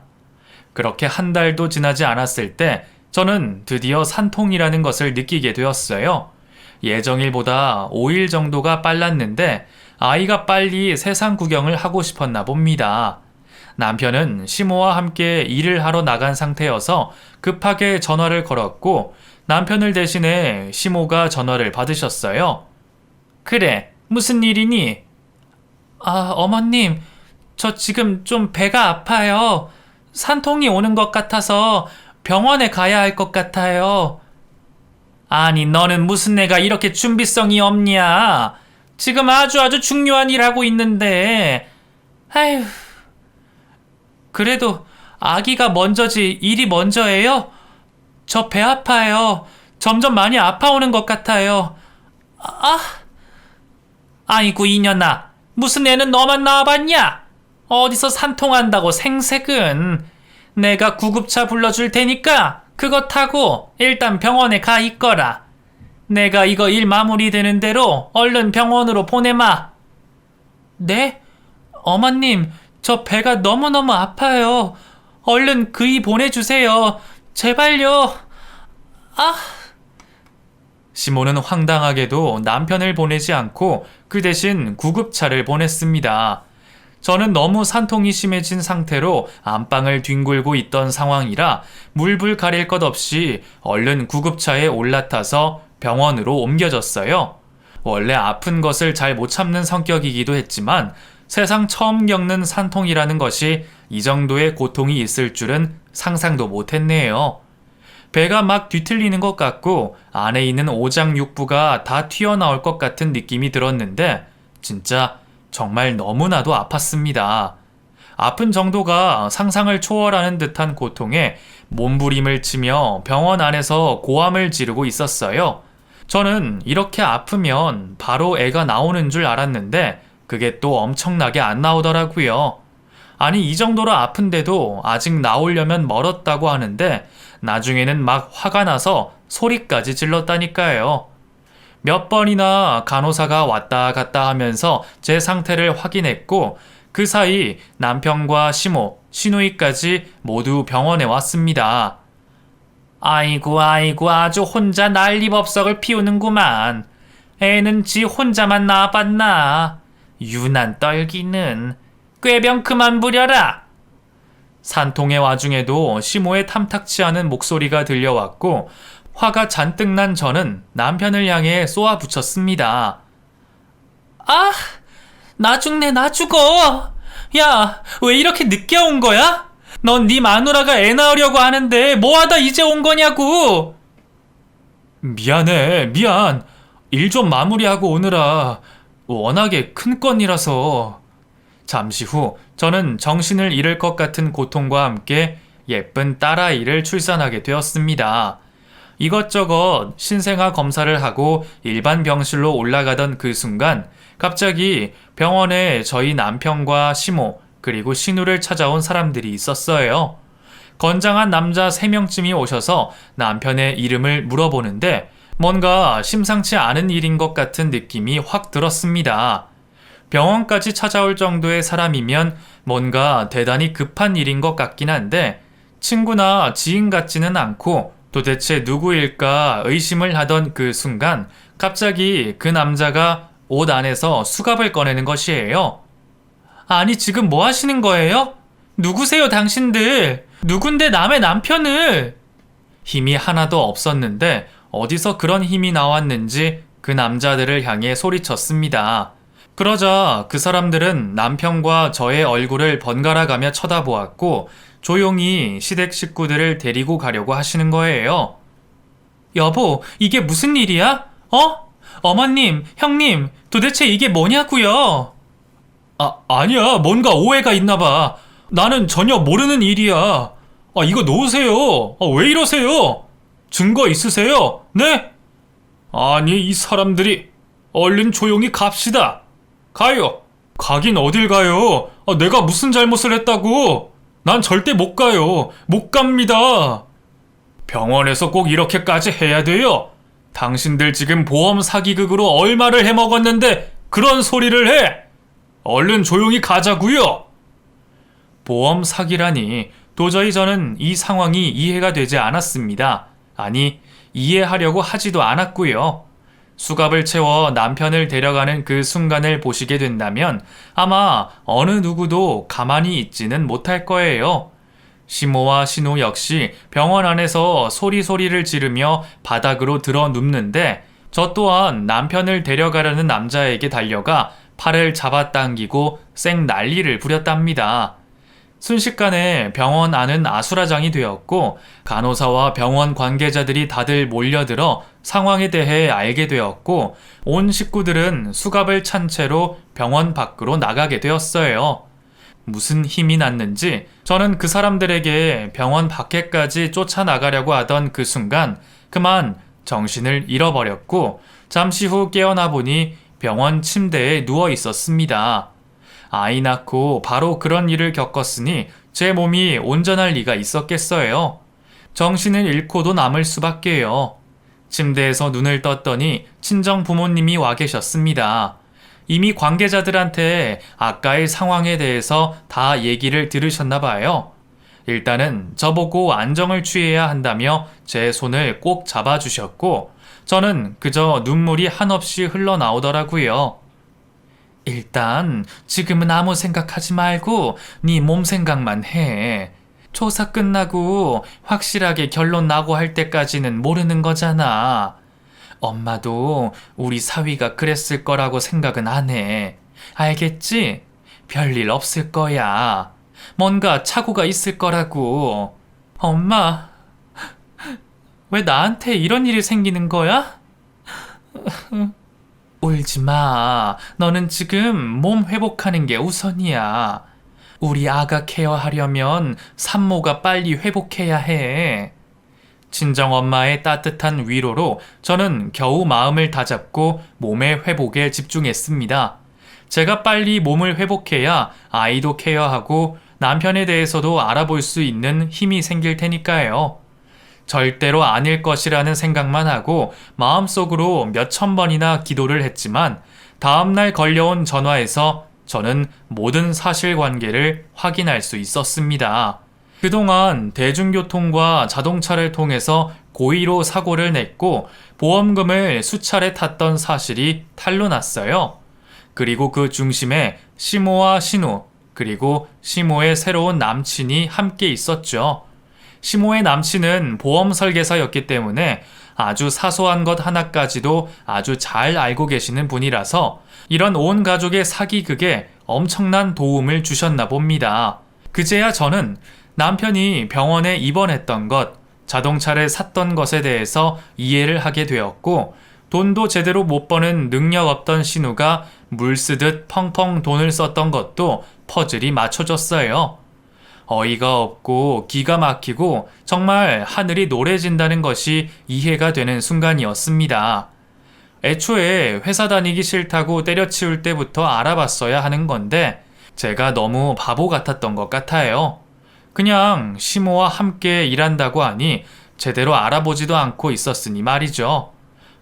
A: 그렇게 한 달도 지나지 않았을 때 저는 드디어 산통이라는 것을 느끼게 되었어요. 예정일보다 5일 정도가 빨랐는데 아이가 빨리 세상 구경을 하고 싶었나 봅니다. 남편은 시모와 함께 일을 하러 나간 상태여서 급하게 전화를 걸었고 남편을 대신해 시모가 전화를 받으셨어요. 그래, 무슨 일이니? 어머님, 저 지금 좀 배가 아파요. 산통이 오는 것 같아서 병원에 가야 할 것 같아요. 아니, 너는 무슨 애가 이렇게 준비성이 없냐? 지금 아주 중요한 일 하고 있는데. 아휴. 그래도 아기가 먼저지 일이 먼저예요? 저 배 아파요. 점점 많이 아파오는 것 같아요. 아이고 이년아, 무슨 애는 너만 낳아봤냐? 어디서 산통한다고 생색은. 내가 구급차 불러줄 테니까 그거 타고 일단 병원에 가 있거라. 내가 이거 일 마무리되는 대로 얼른 병원으로 보내마. 네? 어머님, 저 배가 너무너무 아파요. 얼른 그이 보내주세요. 제발요. 시모는 황당하게도 남편을 보내지 않고 그 대신 구급차를 보냈습니다. 저는 너무 산통이 심해진 상태로 안방을 뒹굴고 있던 상황이라 물불 가릴 것 없이 얼른 구급차에 올라타서 병원으로 옮겨졌어요. 원래 아픈 것을 잘 못 참는 성격이기도 했지만 세상 처음 겪는 산통이라는 것이 이 정도의 고통이 있을 줄은 상상도 못했네요. 배가 막 뒤틀리는 것 같고 안에 있는 오장육부가 다 튀어나올 것 같은 느낌이 들었는데 진짜 정말 너무나도 아팠습니다. 아픈 정도가 상상을 초월하는 듯한 고통에 몸부림을 치며 병원 안에서 고함을 지르고 있었어요. 저는 이렇게 아프면 바로 애가 나오는 줄 알았는데 그게 또 엄청나게 안 나오더라고요. 아니, 이 정도로 아픈데도 아직 나오려면 멀었다고 하는데 나중에는 막 화가 나서 소리까지 질렀다니까요. 몇 번이나 간호사가 왔다 갔다 하면서 제 상태를 확인했고 그 사이 남편과 시모, 시누이까지 모두 병원에 왔습니다. 아이고 아주 혼자 난리법석을 피우는구만. 애는 지 혼자만 낳아봤나. 유난 떨기는. 꾀병 그만 부려라. 산통의 와중에도 시모의 탐탁치 않은 목소리가 들려왔고 화가 잔뜩 난 저는 남편을 향해 쏘아붙였습니다. 아! 나 죽네, 나 죽어! 야, 왜 이렇게 늦게 온 거야? 넌 네 마누라가 애 낳으려고 하는데 뭐하다 이제 온 거냐고! 미안해, 미안. 일 좀 마무리하고 오느라 워낙에 큰 건이라서. 잠시 후 저는 정신을 잃을 것 같은 고통과 함께 예쁜 딸아이를 출산하게 되었습니다. 이것저것 신생아 검사를 하고 일반 병실로 올라가던 그 순간 갑자기 병원에 저희 남편과 시모 그리고 신우를 찾아온 사람들이 있었어요. 건장한 남자 3명쯤이 오셔서 남편의 이름을 물어보는데 뭔가 심상치 않은 일인 것 같은 느낌이 확 들었습니다. 병원까지 찾아올 정도의 사람이면 뭔가 대단히 급한 일인 것 같긴 한데 친구나 지인 같지는 않고 도대체 누구일까 의심을 하던 그 순간 갑자기 그 남자가 옷 안에서 수갑을 꺼내는 것이에요. 아니, 지금 뭐 하시는 거예요? 누구세요, 당신들? 누군데 남의 남편을? 힘이 하나도 없었는데 어디서 그런 힘이 나왔는지 그 남자들을 향해 소리쳤습니다. 그러자 그 사람들은 남편과 저의 얼굴을 번갈아 가며 쳐다보았고 조용히 시댁 식구들을 데리고 가려고 하시는 거예요. 여보, 이게 무슨 일이야? 어머님, 형님, 도대체 이게 뭐냐고요? 아니야. 뭔가 오해가 있나 봐. 나는 전혀 모르는 일이야. 이거 놓으세요. 왜 이러세요? 증거 있으세요? 네? 아니, 이 사람들이. 얼른 조용히 갑시다. 가요. 가긴 어딜 가요? 내가 무슨 잘못을 했다고? 난 절대 못 가요. 못 갑니다. 병원에서 꼭 이렇게까지 해야 돼요? 당신들 지금 보험 사기극으로 얼마를 해먹었는데 그런 소리를 해? 얼른 조용히 가자고요. 보험 사기라니 도저히 저는 이 상황이 이해가 되지 않았습니다. 아니, 이해하려고 하지도 않았고요. 수갑을 채워 남편을 데려가는 그 순간을 보시게 된다면 아마 어느 누구도 가만히 있지는 못할 거예요. 시모와 신우 역시 병원 안에서 소리를 지르며 바닥으로 들어 눕는데 저 또한 남편을 데려가려는 남자에게 달려가 팔을 잡아당기고 쌩 난리를 부렸답니다. 순식간에 병원 안은 아수라장이 되었고 간호사와 병원 관계자들이 다들 몰려들어 상황에 대해 알게 되었고 온 식구들은 수갑을 찬 채로 병원 밖으로 나가게 되었어요. 무슨 힘이 났는지 저는 그 사람들에게 병원 밖에까지 쫓아나가려고 하던 그 순간 그만 정신을 잃어버렸고 잠시 후 깨어나 보니 병원 침대에 누워 있었습니다. 아이 낳고 바로 그런 일을 겪었으니 제 몸이 온전할 리가 있었겠어요. 정신을 잃고도 남을 수밖에요. 침대에서 눈을 떴더니 친정 부모님이 와 계셨습니다. 이미 관계자들한테 아까의 상황에 대해서 다 얘기를 들으셨나 봐요. 일단은 저보고 안정을 취해야 한다며 제 손을 꼭 잡아주셨고 저는 그저 눈물이 한없이 흘러나오더라고요. 일단 지금은 아무 생각하지 말고 네 몸 생각만 해. 조사 끝나고 확실하게 결론 나고 할 때까지는 모르는 거잖아. 엄마도 우리 사위가 그랬을 거라고 생각은 안 해. 알겠지? 별일 없을 거야. 뭔가 착오가 있을 거라고. 엄마, 왜 나한테 이런 일이 생기는 거야? 울지 마. 너는 지금 몸 회복하는 게 우선이야. 우리 아가 케어하려면 산모가 빨리 회복해야 해. 친정엄마의 따뜻한 위로로 저는 겨우 마음을 다잡고 몸의 회복에 집중했습니다. 제가 빨리 몸을 회복해야 아이도 케어하고 남편에 대해서도 알아볼 수 있는 힘이 생길 테니까요. 절대로 아닐 것이라는 생각만 하고 마음속으로 몇천 번이나 기도를 했지만 다음날 걸려온 전화에서 저는 모든 사실관계를 확인할 수 있었습니다. 그동안 대중교통과 자동차를 통해서 고의로 사고를 냈고 보험금을 수차례 탔던 사실이 탄로났어요. 그리고 그 중심에 시모와 신우, 그리고 시모의 새로운 남친이 함께 있었죠. 시모의 남친은 보험 설계사였기 때문에 아주 사소한 것 하나까지도 아주 잘 알고 계시는 분이라서 이런 온 가족의 사기극에 엄청난 도움을 주셨나 봅니다. 그제야 저는 남편이 병원에 입원했던 것, 자동차를 샀던 것에 대해서 이해를 하게 되었고 돈도 제대로 못 버는 능력 없던 신우가 물 쓰듯 펑펑 돈을 썼던 것도 퍼즐이 맞춰졌어요. 어이가 없고 기가 막히고 정말 하늘이 노래진다는 것이 이해가 되는 순간이었습니다. 애초에 회사 다니기 싫다고 때려치울 때부터 알아봤어야 하는 건데 제가 너무 바보 같았던 것 같아요. 그냥 시모와 함께 일한다고 하니 제대로 알아보지도 않고 있었으니 말이죠.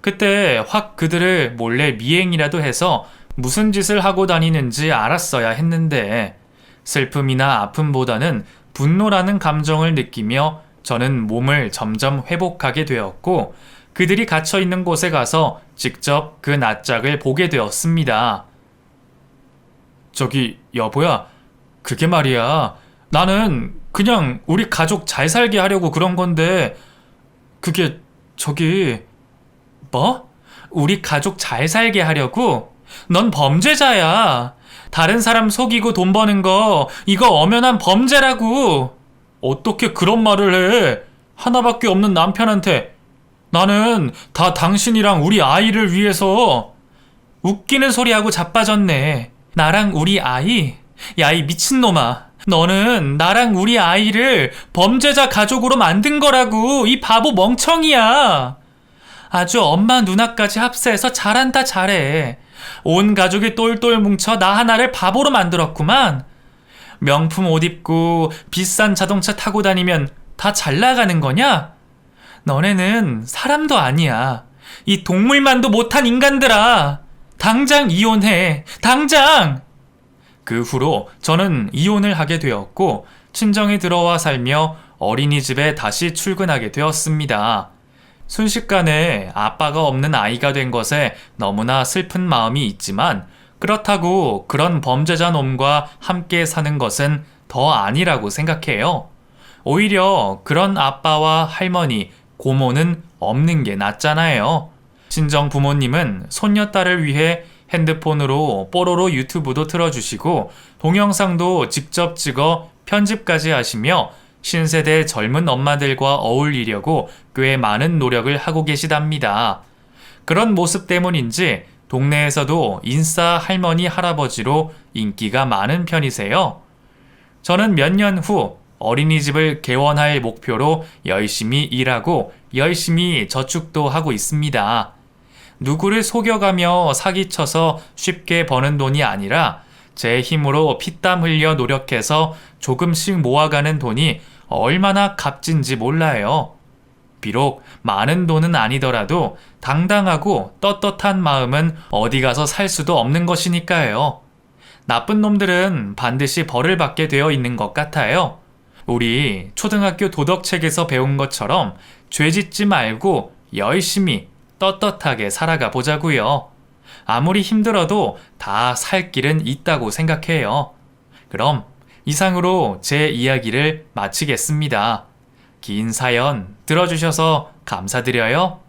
A: 그때 확 그들을 몰래 미행이라도 해서 무슨 짓을 하고 다니는지 알았어야 했는데 슬픔이나 아픔보다는 분노라는 감정을 느끼며 저는 몸을 점점 회복하게 되었고 그들이 갇혀 있는 곳에 가서 직접 그 낯짝을 보게 되었습니다. 저기 여보야, 그게 말이야. 나는 그냥 우리 가족 잘 살게 하려고 그런 건데 그게 저기 뭐? 우리 가족 잘 살게 하려고? 넌 범죄자야. 다른 사람 속이고 돈 버는 거 이거 엄연한 범죄라고. 어떻게 그런 말을 해? 하나밖에 없는 남편한테. 나는 다 당신이랑 우리 아이를 위해서. 웃기는 소리하고 자빠졌네. 나랑 우리 아이? 야, 이 미친놈아. 너는 나랑 우리 아이를 범죄자 가족으로 만든 거라고. 이 바보 멍청이야. 아주 엄마 누나까지 합세해서 잘한다 잘해. 온 가족이 똘똘 뭉쳐 나 하나를 바보로 만들었구만. 명품 옷 입고 비싼 자동차 타고 다니면 다 잘 나가는 거냐? 너네는 사람도 아니야. 이 동물만도 못한 인간들아. 당장 이혼해. 당장! 그 후로 저는 이혼을 하게 되었고 친정에 들어와 살며 어린이집에 다시 출근하게 되었습니다. 순식간에 아빠가 없는 아이가 된 것에 너무나 슬픈 마음이 있지만 그렇다고 그런 범죄자 놈과 함께 사는 것은 더 아니라고 생각해요. 오히려 그런 아빠와 할머니, 고모는 없는 게 낫잖아요. 친정 부모님은 손녀딸을 위해 핸드폰으로 뽀로로 유튜브도 틀어주시고 동영상도 직접 찍어 편집까지 하시며 신세대 젊은 엄마들과 어울리려고 꽤 많은 노력을 하고 계시답니다. 그런 모습 때문인지 동네에서도 인싸 할머니 할아버지로 인기가 많은 편이세요. 저는 몇 년 후 어린이집을 개원할 목표로 열심히 일하고 열심히 저축도 하고 있습니다. 누구를 속여가며 사기쳐서 쉽게 버는 돈이 아니라 제 힘으로 피땀 흘려 노력해서 조금씩 모아가는 돈이 얼마나 값진지 몰라요. 비록 많은 돈은 아니더라도 당당하고 떳떳한 마음은 어디 가서 살 수도 없는 것이니까요. 나쁜 놈들은 반드시 벌을 받게 되어 있는 것 같아요. 우리 초등학교 도덕책에서 배운 것처럼 죄 짓지 말고 열심히 떳떳하게 살아가 보자고요. 아무리 힘들어도 다 살 길은 있다고 생각해요. 그럼 이상으로 제 이야기를 마치겠습니다. 긴 사연 들어주셔서 감사드려요.